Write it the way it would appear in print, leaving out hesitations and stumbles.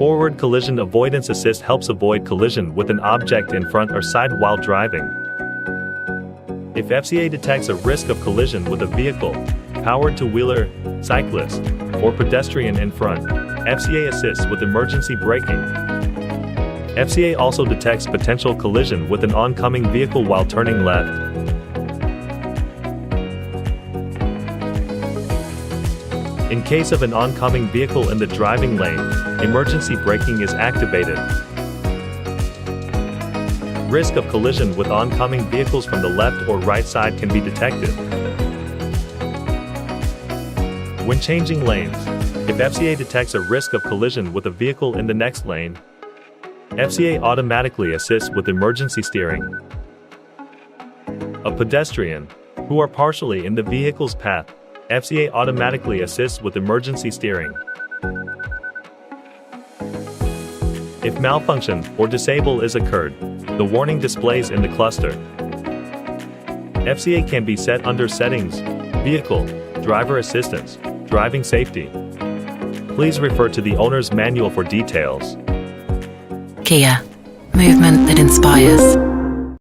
Forward Collision Avoidance Assist helps avoid collision with an object in front or side while driving. If FCA detects a risk of collision with a vehicle, powered two-wheeler, cyclist, or pedestrian in front, FCA assists with emergency braking. FCA also detects potential collision with an oncoming vehicle while turning left. In case of an oncoming vehicle in the driving lane, emergency braking is activated. Risk of collision with oncoming vehicles from the left or right side can be detected. When changing lanes, if FCA detects a risk of collision with a vehicle in the next lane, FCA automatically assists with emergency steering. A pedestrian, who are partially in the vehicle's path, FCA automatically assists with emergency steering. If malfunction or disable is occurred, the warning displays in the cluster. FCA can be set under Settings, Vehicle, Driver Assistance, Driving Safety. Please refer to the owner's manual for details. Kia, movement that inspires.